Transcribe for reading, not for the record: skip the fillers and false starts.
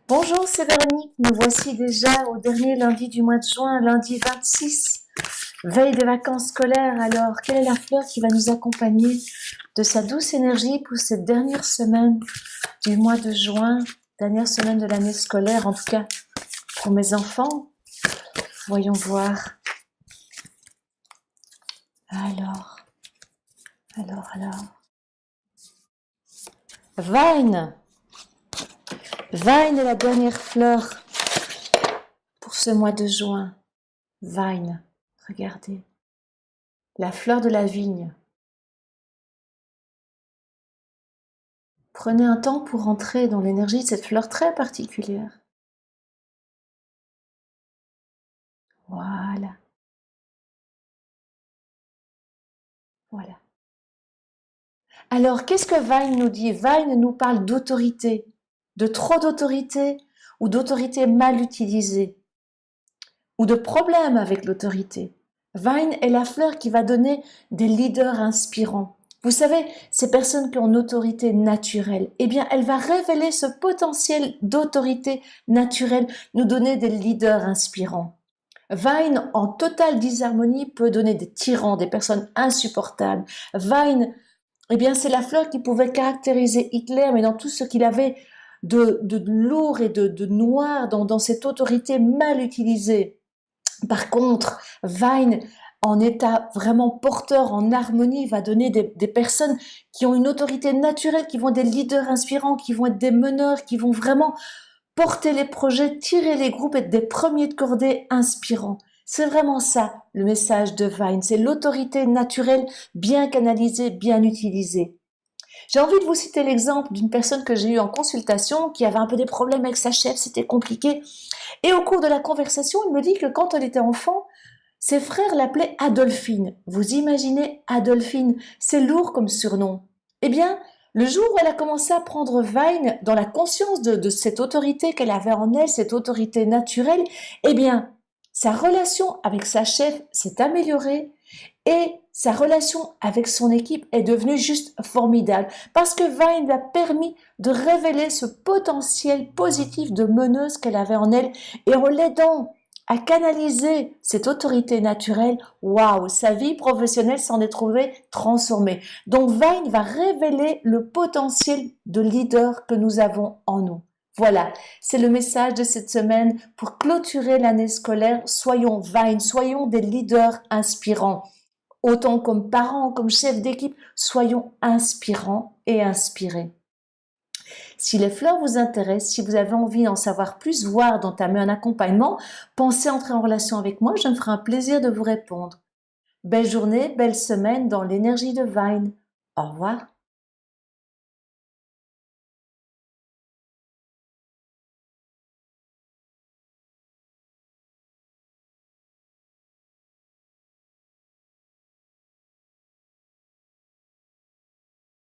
Bonjour, c'est Véronique. Nous voici déjà au dernier lundi du mois de juin, lundi 26, veille des vacances scolaires. Alors, quelle est la fleur qui va nous accompagner de sa douce énergie pour cette dernière semaine du mois de juin, dernière semaine de l'année scolaire, en tout cas pour mes enfants? Voyons voir. Alors. Vine. Vine est la dernière fleur pour ce mois de juin. Vine, regardez. La fleur de la vigne. Prenez un temps pour entrer dans l'énergie de cette fleur très particulière. Voilà. Voilà. Alors, qu'est-ce que Vine nous dit? Vine nous parle d'autorité, de trop d'autorité ou d'autorité mal utilisée, ou de problèmes avec l'autorité. Vine est la fleur qui va donner des leaders inspirants. Vous savez, ces personnes qui ont une autorité naturelle, eh bien, elle va révéler ce potentiel d'autorité naturelle, nous donner des leaders inspirants. Vine, en totale disharmonie, peut donner des tyrans, des personnes insupportables. Vine, eh bien, c'est la fleur qui pouvait caractériser Hitler, mais dans tout ce qu'il avait de lourd et de noir, dans cette autorité mal utilisée. Par contre, Vine, en état vraiment porteur, en harmonie, va donner des personnes qui ont une autorité naturelle, qui vont être des leaders inspirants, qui vont être des meneurs, qui vont vraiment porter les projets, tirer les groupes, être des premiers de cordée inspirants. C'est vraiment ça, le message de Vine. C'est l'autorité naturelle bien canalisée, bien utilisée. J'ai envie de vous citer l'exemple d'une personne que j'ai eue en consultation qui avait un peu des problèmes avec sa chef, c'était compliqué. Et au cours de la conversation, il me dit que quand elle était enfant, ses frères l'appelaient Adolphine. Vous imaginez Adolphine, c'est lourd comme surnom. Eh bien, le jour où elle a commencé à prendre Vine dans la conscience de cette autorité qu'elle avait en elle, cette autorité naturelle, eh bien, sa relation avec sa chef s'est améliorée et sa relation avec son équipe est devenue juste formidable parce que Vine lui a permis de révéler ce potentiel positif de meneuse qu'elle avait en elle et en l'aidant à canaliser cette autorité naturelle, waouh, sa vie professionnelle s'en est trouvée transformée. Donc Vine va révéler le potentiel de leader que nous avons en nous. Voilà, c'est le message de cette semaine pour clôturer l'année scolaire. Soyons Vine, soyons des leaders inspirants. Autant comme parents, comme chefs d'équipe, soyons inspirants et inspirés. Si les fleurs vous intéressent, si vous avez envie d'en savoir plus, voire d'entamer un accompagnement, pensez entrer en relation avec moi, je me ferai un plaisir de vous répondre. Belle journée, belle semaine dans l'énergie de Vine. Au revoir.